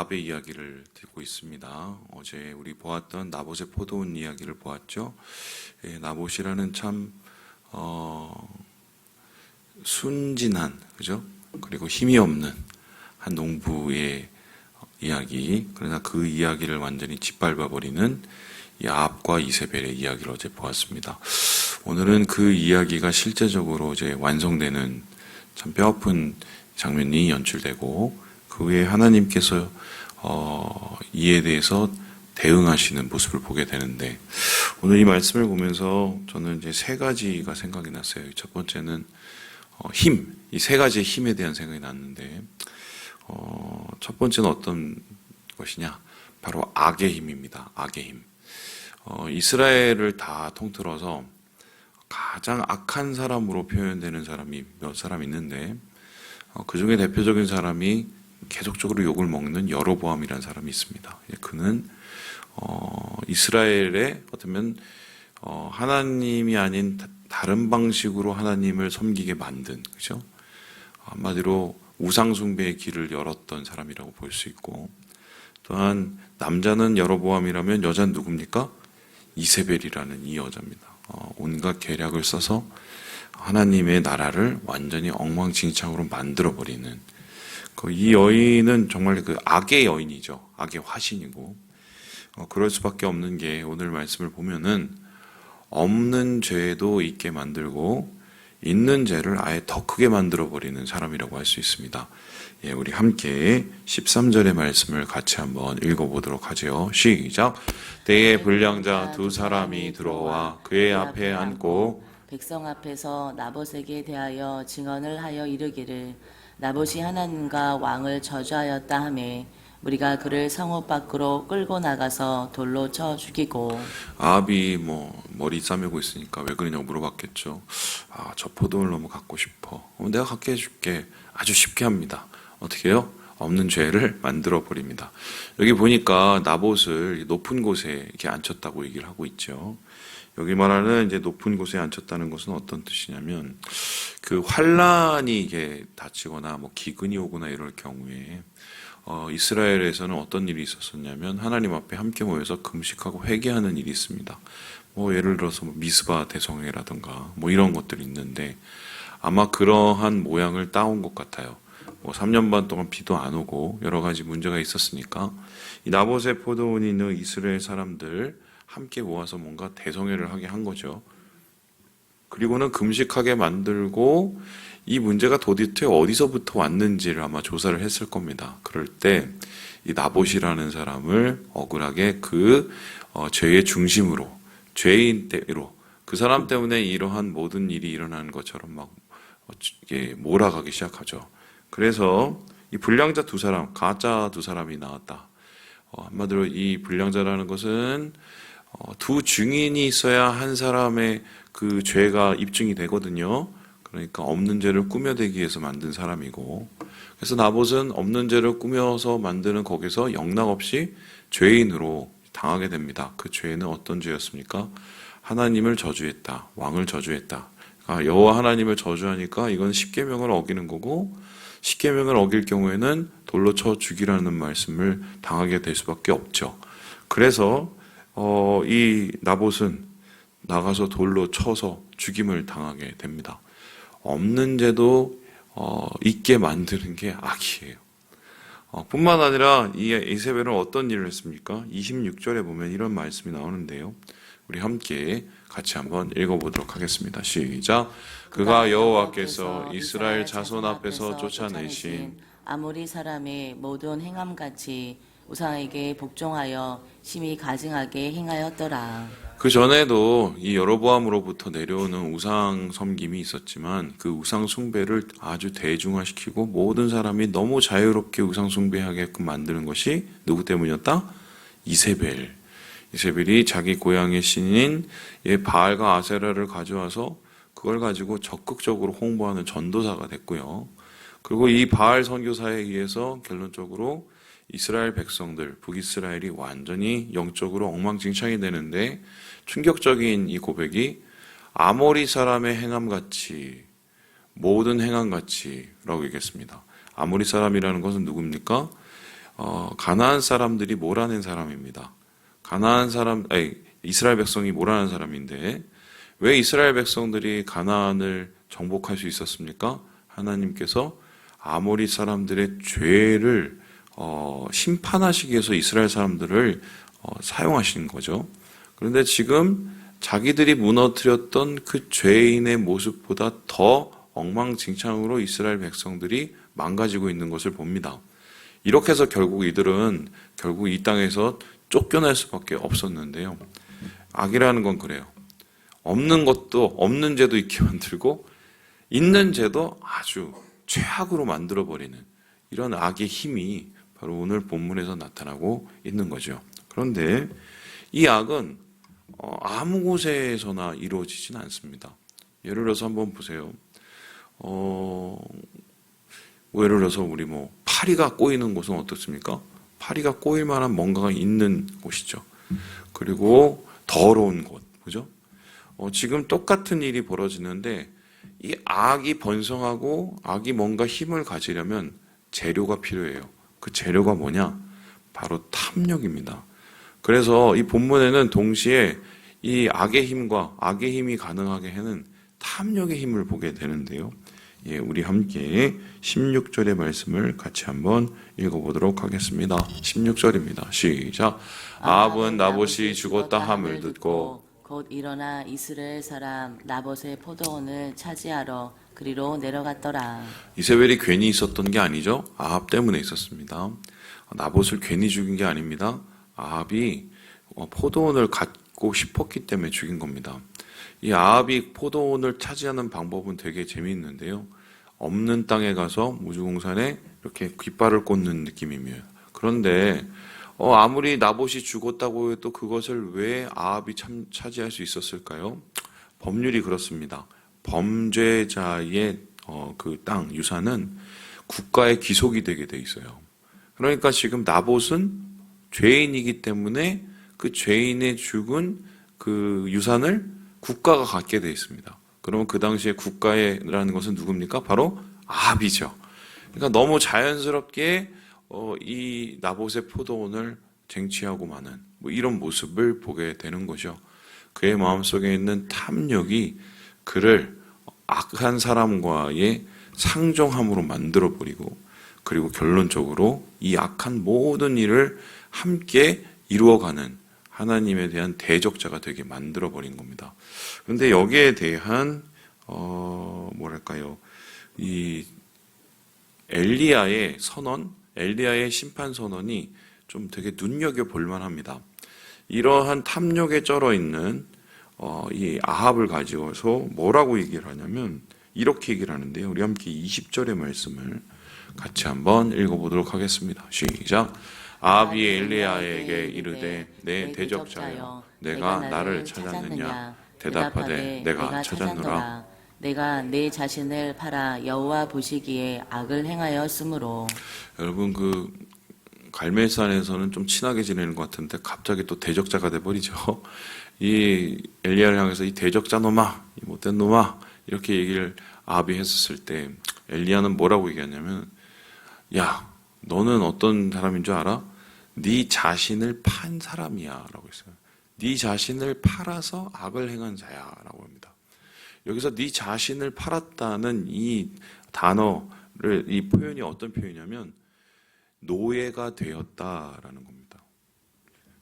아합의 이야기를 듣고 있습니다. 어제 우리 보았던 나봇의 포도원 이야기를 보았죠. 나봇이라는 참 순진한, 그죠? 그리고 힘이 없는 한 농부의 이야기. 그러나 그 이야기를 완전히 짓밟아버리는 이 아합과 이세벨의 이야기를 어제 보았습니다. 오늘은 그 이야기가 실제적으로 이제 완성되는 참 뼈아픈 장면이 연출되고, 그 후에 하나님께서 이에 대해서 대응하시는 모습을 보게 되는데, 오늘 이 말씀을 보면서 저는 이제 세 가지가 생각이 났어요. 첫 번째는 힘, 이 세 가지의 힘에 대한 생각이 났는데, 첫 번째는 어떤 것이냐? 바로 악의 힘입니다. 악의 힘. 이스라엘을 다 통틀어서 가장 악한 사람으로 표현되는 사람이 몇 사람 있는데, 그 중에 대표적인 사람이 계속적으로 욕을 먹는 여로보암이라는 사람이 있습니다. 그는 이스라엘의 어쩌면 하나님이 아닌 다른 방식으로 하나님을 섬기게 만든, 그죠? 한마디로 우상 숭배의 길을 열었던 사람이라고 볼 수 있고, 또한 남자는 여로보암이라면 여자는 누굽니까? 이세벨이라는 이 여자입니다. 온갖 계략을 써서 하나님의 나라를 완전히 엉망진창으로 만들어버리는, 이 여인은 정말 그 악의 여인이죠. 악의 화신이고, 그럴 수밖에 없는 게 오늘 말씀을 보면은 없는 죄도 있게 만들고 있는 죄를 아예 더 크게 만들어버리는 사람이라고 할 수 있습니다. 우리 함께 13절의 말씀을 같이 한번 읽어보도록 하죠. 시작. 때에 불량자 두 사람이 들어와 그의 앞에 앉고 백성 앞에서 나봇에게 대하여 증언을 하여 이르기를 나봇이 하나님과 왕을 저주하였다 하매 우리가 그를 성읍 밖으로 끌고 나가서 돌로 쳐 죽이고. 아합이 머리 싸매고 있으니까 왜 그러냐고 물어봤겠죠. 저 포도를 너무 갖고 싶어. 내가 갖게 해줄게. 아주 쉽게 합니다. 어떻게 해요? 없는 죄를 만들어 버립니다. 여기 보니까 나봇을 높은 곳에 이렇게 앉혔다고 얘기를 하고 있죠. 여기 말하는 이제 높은 곳에 앉혔다는 것은 어떤 뜻이냐면, 그 환란이 이게 닥치거나 기근이 오거나 이럴 경우에 이스라엘에서는 어떤 일이 있었었냐면 하나님 앞에 함께 모여서 금식하고 회개하는 일이 있습니다. 예를 들어서 미스바 대성회라든가 이런 것들이 있는데, 아마 그러한 모양을 따온 것 같아요. 3년 반 동안 비도 안 오고 여러 가지 문제가 있었으니까 이 나봇의 포도원에 있는 이스라엘 사람들 함께 모아서 뭔가 대성회를 하게 한 거죠. 그리고는 금식하게 만들고 이 문제가 도대체 어디서부터 왔는지를 아마 조사를 했을 겁니다. 그럴 때 이 나봇이라는 사람을 억울하게 그 죄의 중심으로, 죄인대로 그 사람 때문에 이러한 모든 일이 일어나는 것처럼 몰아가기 시작하죠. 그래서 이 불량자 두 사람, 가짜 두 사람이 나왔다. 한마디로 이 불량자라는 것은 두 증인이 있어야 한 사람의 그 죄가 입증이 되거든요. 그러니까 없는 죄를 꾸며대기 위해서 만든 사람이고, 그래서 나봇은 없는 죄를 꾸며서 만드는 거기서 영락없이 죄인으로 당하게 됩니다. 그 죄는 어떤 죄였습니까? 하나님을 저주했다. 왕을 저주했다. 여호와 하나님을 저주하니까 이건 십계명을 어기는 거고, 십계명을 어길 경우에는 돌로 쳐 죽이라는 말씀을 당하게 될 수밖에 없죠. 그래서 이 나봇은 나가서 돌로 쳐서 죽임을 당하게 됩니다. 없는 죄도 있게 만드는 게 악이에요. 뿐만 아니라 이 이세벨은 어떤 일을 했습니까? 26절에 보면 이런 말씀이 나오는데요. 우리 함께 같이 한번 읽어보도록 하겠습니다. 시작. 그가 여호와께서 이스라엘 자손 앞에서 쫓아내신 아모리 사람의 모든 행함같이 우상에게 복종하여 심히 가증하게 행하였더라. 그 전에도 이 여로보암으로부터 내려오는 우상 섬김이 있었지만, 그 우상 숭배를 아주 대중화시키고 모든 사람이 너무 자유롭게 우상 숭배하게끔 만드는 것이 누구 때문이었다? 이세벨. 이세벨이 자기 고향의 신인 바알과 아세라를 가져와서 그걸 가지고 적극적으로 홍보하는 전도사가 됐고요. 그리고 이 바알 선교사에 의해서 결론적으로 이스라엘 백성들, 북이스라엘이 완전히 영적으로 엉망진창이 되는데, 충격적인 이 고백이 아모리 사람의 행함같이, 모든 행함같이 라고 얘기했습니다. 아모리 사람이라는 것은 누굽니까? 가나안 사람들이 몰아낸 사람입니다. 이스라엘 백성이 몰아낸 사람인데 왜 이스라엘 백성들이 가나안을 정복할 수 있었습니까? 하나님께서 아모리 사람들의 죄를 심판하시기 위해서 이스라엘 사람들을 사용하신 거죠. 그런데 지금 자기들이 무너뜨렸던 그 죄인의 모습보다 더 엉망진창으로 이스라엘 백성들이 망가지고 있는 것을 봅니다. 이렇게 해서 결국 이들은 결국 이 땅에서 쫓겨날 수밖에 없었는데요. 악이라는 건 그래요. 없는 것도 없는 죄도 있게 만들고 있는 죄도 아주 최악으로 만들어버리는 이런 악의 힘이 바로 오늘 본문에서 나타나고 있는 거죠. 그런데 이 악은 아무 곳에서나 이루어지진 않습니다. 예를 들어서 한번 보세요. 예를 들어서 우리 파리가 꼬이는 곳은 어떻습니까? 파리가 꼬일 만한 뭔가가 있는 곳이죠. 그리고 더러운 곳, 그죠? 지금 똑같은 일이 벌어지는데 이 악이 번성하고 악이 뭔가 힘을 가지려면 재료가 필요해요. 그 재료가 뭐냐? 바로 탐욕입니다. 그래서 이 본문에는 동시에 이 악의 힘과 악의 힘이 가능하게 하는 탐욕의 힘을 보게 되는데요. 예, 우리 함께 16절의 말씀을 같이 한번 읽어보도록 하겠습니다. 16절입니다. 시작. 아합은 나봇이 죽었다 함을 듣고 곧 일어나 이스라엘 사람 나봇의 포도원을 차지하러 그리로 내려갔더라. 이세벨이 괜히 있었던 게 아니죠. 아합 때문에 있었습니다. 나봇을 괜히 죽인 게 아닙니다. 아합이 포도원을 갖고 싶었기 때문에 죽인 겁니다. 이 아합이 포도원을 차지하는 방법은 되게 재미있는데요. 없는 땅에 가서 무주공산에 이렇게 깃발을 꽂는 느낌이에요. 그런데 아무리 나봇이 죽었다고 해도 그것을 왜 아합이 차지할 수 있었을까요? 법률이 그렇습니다. 범죄자의 그 땅, 유산은 국가의 기속이 되게 돼 있어요. 그러니까 지금 나봇은 죄인이기 때문에 그 죄인의 죽은 그 유산을 국가가 갖게 돼 있습니다. 그러면 그 당시에 국가라는 것은 누굽니까? 바로 아합이죠. 그러니까 너무 자연스럽게 이 나봇의 포도원을 쟁취하고 마는 이런 모습을 보게 되는 거죠. 그의 마음속에 있는 탐욕이 그를 악한 사람과의 상종함으로 만들어버리고 그리고 결론적으로 이 악한 모든 일을 함께 이루어가는 하나님에 대한 대적자가 되게 만들어버린 겁니다. 그런데 여기에 대한 이 엘리야의 선언, 엘리야의 심판 선언이 좀 되게 눈여겨볼 만합니다. 이러한 탐욕에 쩔어 있는 이 아합을 가지고서 뭐라고 얘기를 하냐면 이렇게 얘기를 하는데요. 우리 함께 20절의 말씀을 같이 한번 읽어보도록 하겠습니다. 시작. 아합이 엘리야에게 이르되 내 대적자여 내가 나를 찾았느냐 대답하되 내가 찾았노라. 내가 내 자신을 팔아 여호와 보시기에 악을 행하였으므로. 여러분 그 갈멜산에서는 좀 친하게 지내는 것 같은데 갑자기 또 대적자가 돼버리죠. 이 엘리야를 향해서 이 대적자 놈아, 이 못된 놈아 이렇게 얘기를 아합이 했었을 때 엘리야는 뭐라고 얘기하냐면 야 너는 어떤 사람인 줄 알아? 네 자신을 판 사람이야 라고 했어요. 네 자신을 팔아서 악을 행한 자야 라고 합니다. 여기서 네 자신을 팔았다는 이 단어를 이 표현이 어떤 표현이냐면 노예가 되었다라는 겁니다.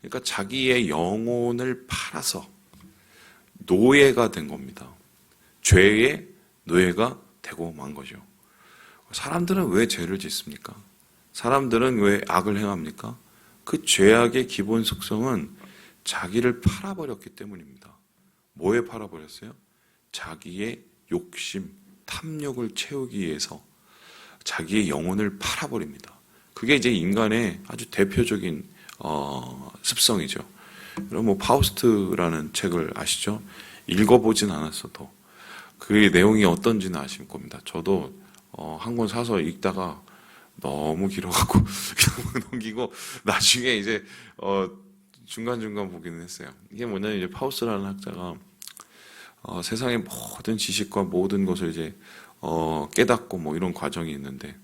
그러니까 자기의 영혼을 팔아서 노예가 된 겁니다. 죄의 노예가 되고 만 거죠. 사람들은 왜 죄를 짓습니까? 사람들은 왜 악을 행합니까? 그 죄악의 기본 속성은 자기를 팔아버렸기 때문입니다. 뭐에 팔아버렸어요? 자기의 욕심, 탐욕을 채우기 위해서 자기의 영혼을 팔아버립니다. 그게 이제 인간의 아주 대표적인 습성이죠. 여러분 파우스트라는 책을 아시죠? 읽어보진 않았어도 그 내용이 어떤지는 아실 겁니다. 저도 한 권 사서 읽다가 너무 길어갖고 넘기고 나중에 이제 중간중간 보기는 했어요. 이게 뭐냐면 이제 파우스트라는 학자가 세상의 모든 지식과 모든 것을 이제 깨닫고 이런 과정이 있는데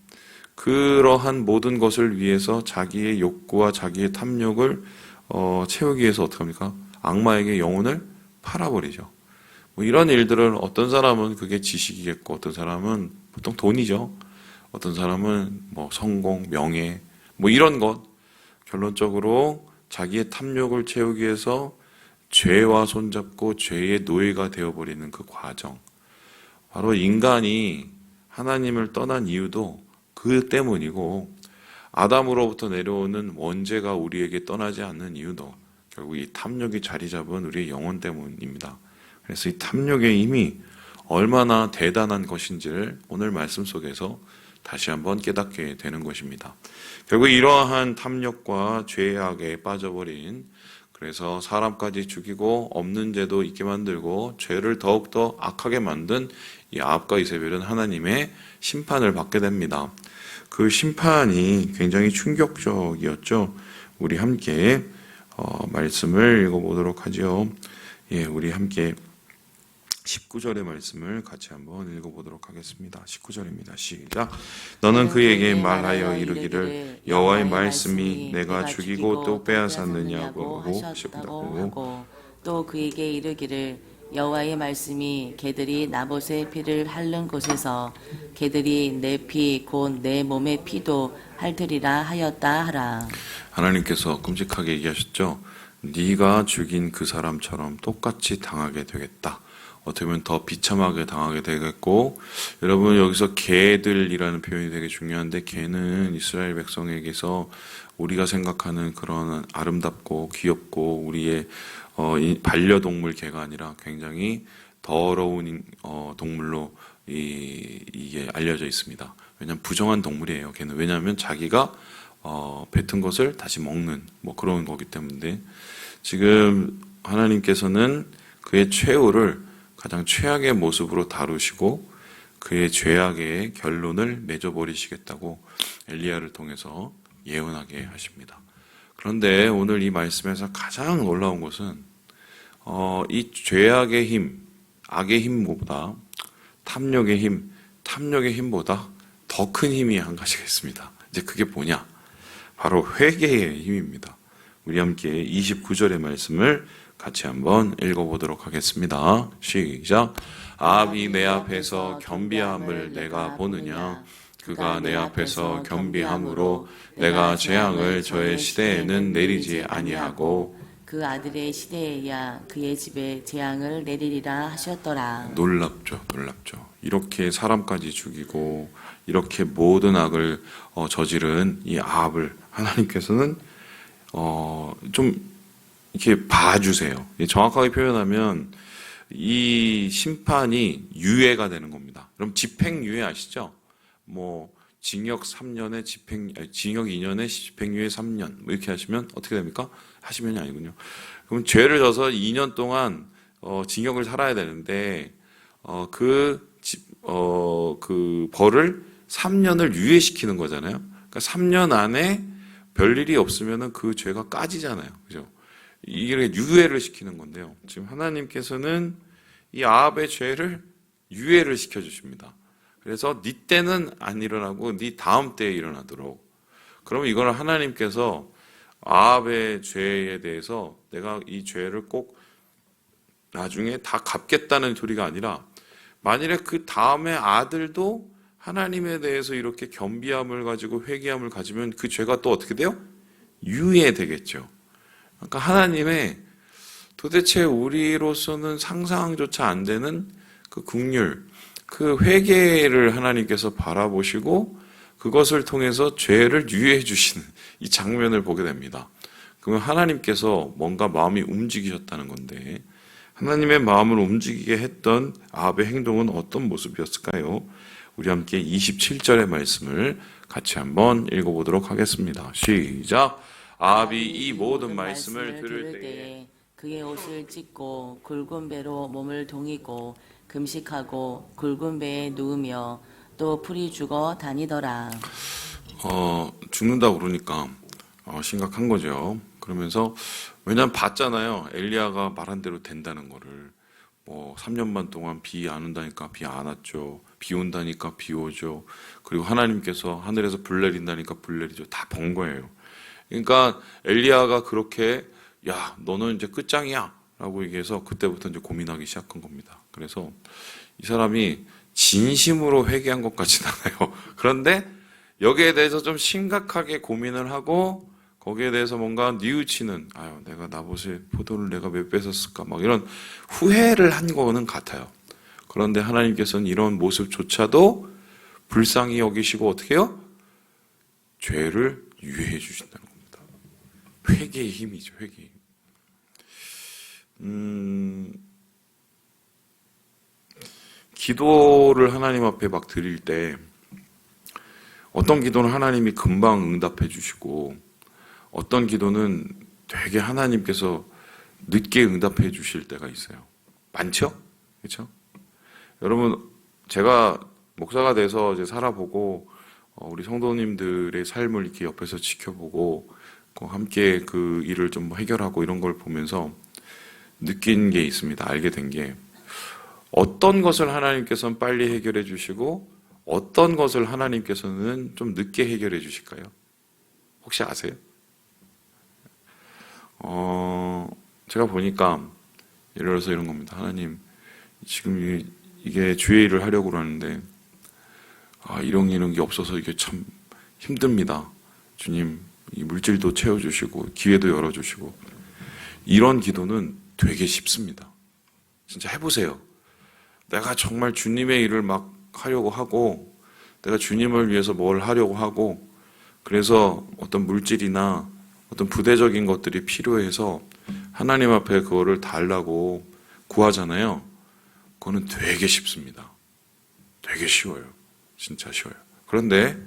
그러한 모든 것을 위해서 자기의 욕구와 자기의 탐욕을 채우기 위해서 어떻게 합니까? 악마에게 영혼을 팔아버리죠. 뭐 이런 일들은 어떤 사람은 그게 지식이겠고 어떤 사람은 보통 돈이죠. 어떤 사람은 뭐 성공, 명예 뭐 이런 것 결론적으로 자기의 탐욕을 채우기 위해서 죄와 손잡고 죄의 노예가 되어버리는 그 과정. 바로 인간이 하나님을 떠난 이유도 그 때문이고 아담으로부터 내려오는 원죄가 우리에게 떠나지 않는 이유도 결국 이 탐욕이 자리 잡은 우리의 영혼 때문입니다. 그래서 이 탐욕의 힘이 얼마나 대단한 것인지를 오늘 말씀 속에서 다시 한번 깨닫게 되는 것입니다. 결국 이러한 탐욕과 죄악에 빠져버린 그래서 사람까지 죽이고 없는 죄도 있게 만들고 죄를 더욱더 악하게 만든 이 아합과 이세벨은 하나님의 심판을 받게 됩니다. 그 심판이 굉장히 충격적이었죠. 우리 함께 말씀을 읽어보도록 하죠. 예, 우리 함께 19절의 말씀을 같이 한번 읽어보도록 하겠습니다. 19절입니다. 시작. 너는 그에게 말하여 이르기를 여호와의 말씀이 내가 죽이고 또 빼앗았느냐고 하고 또 그에게 이르기를 여호와의 말씀이 개들이 나봇의 피를 핥는 곳에서 개들이 내 피 곧 내 몸의 피도 핥으리라 하였다 하라. 하나님께서 끔찍하게 얘기하셨죠. 네가 죽인 그 사람처럼 똑같이 당하게 되겠다. 어떻게 보면 더 비참하게 당하게 되겠고, 여러분 여기서 개들이라는 표현이 되게 중요한데, 개는 이스라엘 백성에게서 우리가 생각하는 그런 아름답고 귀엽고 우리의 반려동물 개가 아니라 굉장히 더러운 동물로 이게 알려져 있습니다. 왜냐하면 부정한 동물이에요. 개는 왜냐하면 자기가 뱉은 것을 다시 먹는 뭐 그런 거기 때문에 지금 하나님께서는 그의 최후를 가장 최악의 모습으로 다루시고 그의 죄악의 결론을 맺어버리시겠다고 엘리야를 통해서 예언하게 하십니다. 그런데 오늘 이 말씀에서 가장 놀라운 것은 이 죄악의 힘, 악의 힘보다 탐욕의 힘보다 더 큰 힘이 한 가지가 있습니다. 이제 그게 뭐냐? 바로 회개의 힘입니다. 우리 함께 29절의 말씀을 같이 한번 읽어보도록 하겠습니다. 시작. 아합이 내 앞에서 겸비함을 내가 보느냐? 그가 내 앞에서 겸비함으로 내가 재앙을 저의 시대에는 내리지 아니하고 그 아들의 시대에야 그의 집에 재앙을 내리리라 하셨더라. 놀랍죠. 이렇게 사람까지 죽이고 이렇게 모든 악을 저지른 이 아합을 하나님께서는 좀 이렇게 봐주세요. 정확하게 표현하면 이 심판이 유예가 되는 겁니다. 그럼 집행유예 아시죠? 뭐 징역 3년에 징역 2년에 집행유예 3년 뭐 이렇게 하시면 어떻게 됩니까? 하시면이 아니군요. 그럼 죄를 져서 2년 동안 징역을 살아야 되는데 그 벌을 3년을 유예시키는 거잖아요. 그러니까 3년 안에 별일이 없으면은 그 죄가 까지잖아요. 그죠? 이게 유예를 시키는 건데요. 지금 하나님께서는 이 아합의 죄를 유예를 시켜 주십니다. 그래서 네 때는 안 일어나고 네 다음 때에 일어나도록. 그러면 이걸 하나님께서 아합의 죄에 대해서 내가 이 죄를 꼭 나중에 다 갚겠다는 소리가 아니라 만일에 그 다음에 아들도 하나님에 대해서 이렇게 겸비함을 가지고 회개함을 가지면 그 죄가 또 어떻게 돼요? 유예되겠죠. 그러니까 하나님의 도대체 우리로서는 상상조차 안 되는 그 긍휼, 그 회개를 하나님께서 바라보시고 그것을 통해서 죄를 유예해 주시는 이 장면을 보게 됩니다. 그러면 하나님께서 뭔가 마음이 움직이셨다는 건데 하나님의 마음을 움직이게 했던 아합의 행동은 어떤 모습이었을까요? 우리 함께 27절의 말씀을 같이 한번 읽어보도록 하겠습니다. 시작. 아합이 이 모든 말씀을 들을 때에 그의 옷을 찢고 굵은 배로 몸을 동이고 금식하고 굵은 배에 누우며 또 풀이 죽어 다니더라. 죽는다고 그러니까 심각한 거죠. 그러면서 왜냐하면 봤잖아요. 엘리야가 말한 대로 된다는 거를. 뭐 3년 반 동안 비 안 온다니까 비 안 왔죠. 비 온다니까 비 오죠. 그리고 하나님께서 하늘에서 불 내린다니까 불 내리죠. 다 본 거예요. 그러니까 엘리야가 그렇게 야 너는 이제 끝장이야 라고 얘기해서 그때부터 이제 고민하기 시작한 겁니다. 그래서 이 사람이 진심으로 회개한 것 같진 않아요. 그런데 여기에 대해서 좀 심각하게 고민을 하고 거기에 대해서 뭔가 뉘우치는 아유 내가 나봇의 포도를 내가 왜 뺏었을까 막 이런 후회를 한 거는 같아요. 그런데 하나님께서는 이런 모습조차도 불쌍히 여기시고 어떻게 해요? 죄를 유예해 주신다는 겁니다. 회개의 힘이죠. 회개의 힘. 기도를 하나님 앞에 막 드릴 때 어떤 기도는 하나님이 금방 응답해 주시고 어떤 기도는 되게 하나님께서 늦게 응답해 주실 때가 있어요. 많죠? 그렇죠? 여러분 제가 목사가 돼서 이제 살아보고 우리 성도님들의 삶을 이렇게 옆에서 지켜보고 함께 그 일을 좀 해결하고 이런 걸 보면서 느낀 게 있습니다. 알게 된 게 어떤 것을 하나님께서는 빨리 해결해 주시고 어떤 것을 하나님께서는 좀 늦게 해결해 주실까요? 혹시 아세요? 제가 보니까 예를 들어서 이런 겁니다. 하나님 지금 이게 주의 일을 하려고 그러는데 이런 게 없어서 이게 참 힘듭니다. 주님 이 물질도 채워주시고 기회도 열어주시고 이런 기도는 되게 쉽습니다. 진짜 해보세요. 내가 정말 주님의 일을 막 하려고 하고 내가 주님을 위해서 뭘 하려고 하고 그래서 어떤 물질이나 어떤 부대적인 것들이 필요해서 하나님 앞에 그거를 달라고 구하잖아요. 그거는 되게 쉽습니다. 되게 쉬워요. 진짜 쉬워요. 그런데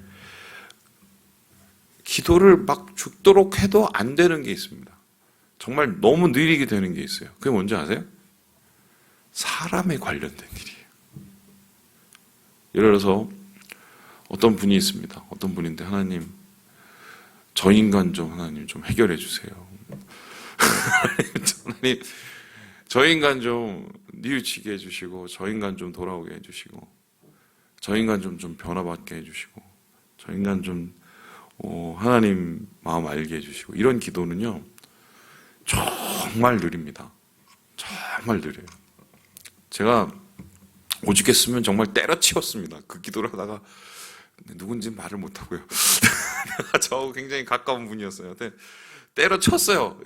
기도를 막 죽도록 해도 안 되는 게 있습니다. 정말 너무 느리게 되는 게 있어요. 그게 뭔지 아세요? 사람에 관련된 일이에요. 예를 들어서 어떤 분이 있습니다. 어떤 분인데 하나님 저 인간 좀 하나님 좀 해결해 주세요. 하나님 저 인간 좀 뉘우치게 해주시고 저 인간 좀 돌아오게 해주시고 저 인간 좀 변화받게 해주시고 저 인간 좀 하나님 마음 알게 해주시고 이런 기도는요 정말 느립니다. 정말 느려요. 제가 오죽했으면 정말 때려치웠습니다. 그 기도를 하다가 누군지 말을 못하고요. 저하고 굉장히 가까운 분이었어요. 근데 때려쳤어요.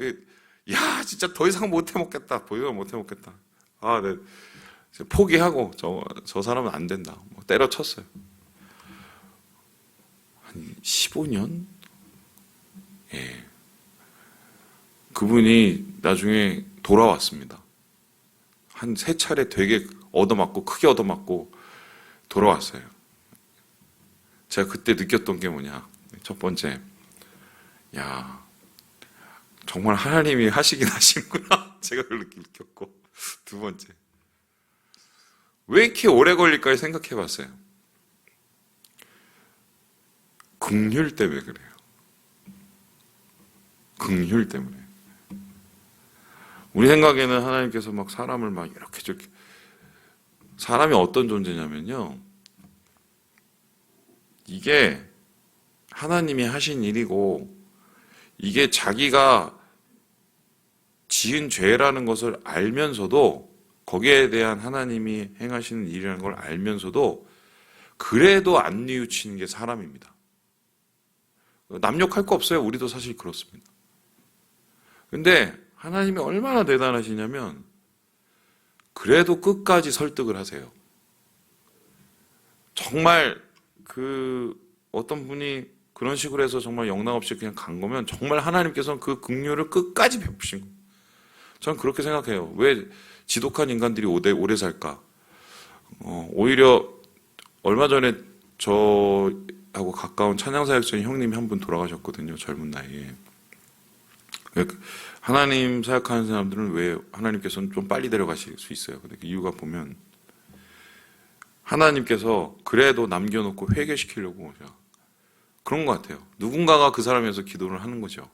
야 진짜 더 이상 못 해먹겠다. 더 이상 못 해먹겠다. 네. 포기하고 저 사람은 안 된다. 때려쳤어요. 한 15년? 예. 그분이 나중에 돌아왔습니다. 한 3차례 되게 얻어맞고 크게 얻어맞고 돌아왔어요. 제가 그때 느꼈던 게 뭐냐. 첫 번째, 야 정말 하나님이 하시긴 하시는구나. 제가 그걸 느꼈고 두 번째, 왜 이렇게 오래 걸릴까 생각해 봤어요. 긍휼 때문에 그래요. 긍휼 때문에. 우리 생각에는 하나님께서 막 사람을 막 이렇게 저렇게 사람이 어떤 존재냐면요. 이게 하나님이 하신 일이고 이게 자기가 지은 죄라는 것을 알면서도 거기에 대한 하나님이 행하시는 일이라는 걸 알면서도 그래도 안 뉘우치는 게 사람입니다. 남욕할 거 없어요. 우리도 사실 그렇습니다. 근데 하나님이 얼마나 대단하시냐면 그래도 끝까지 설득을 하세요. 정말 어떤 분이 그런 식으로 해서 정말 영락 없이 그냥 간 거면 정말 하나님께서는 그 긍휼을 끝까지 베푸신 거예요. 저는 그렇게 생각해요. 왜 지독한 인간들이 오래 살까? 오히려 얼마 전에 저하고 가까운 찬양사역자인 형님이 한 분 돌아가셨거든요. 젊은 나이에. 하나님 사역하는 사람들은 왜 하나님께서는 좀 빨리 데려가실 수 있어요. 근데 그 이유가 보면 하나님께서 그래도 남겨놓고 회개시키려고 그런 것 같아요. 누군가가 그 사람에 서 기도를 하는 거죠.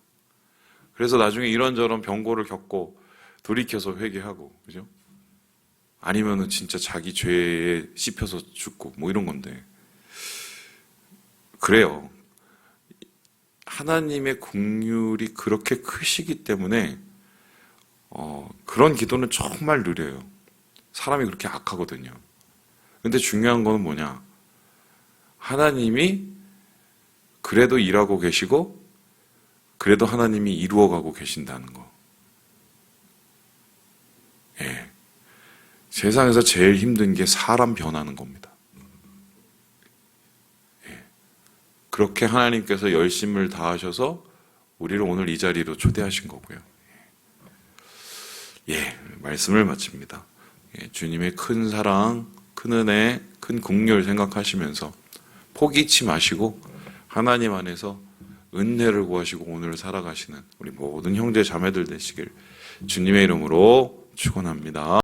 그래서 나중에 이런저런 병고를 겪고 돌이켜서 회개하고, 그죠? 아니면은 진짜 자기 죄에 씹혀서 죽고 뭐 이런 건데. 그래요. 하나님의 긍휼이 그렇게 크시기 때문에 그런 기도는 정말 느려요. 사람이 그렇게 악하거든요. 근데 중요한 거는 뭐냐? 하나님이 그래도 일하고 계시고 그래도 하나님이 이루어가고 계신다는 거. 예. 세상에서 제일 힘든 게 사람 변하는 겁니다. 예. 그렇게 하나님께서 열심을 다하셔서 우리를 오늘 이 자리로 초대하신 거고요. 예, 말씀을 마칩니다. 예, 주님의 큰 사랑, 큰 은혜, 큰 긍휼 생각하시면서 포기치 마시고 하나님 안에서 은혜를 구하시고 오늘 살아가시는 우리 모든 형제 자매들 되시길 주님의 이름으로 축원합니다.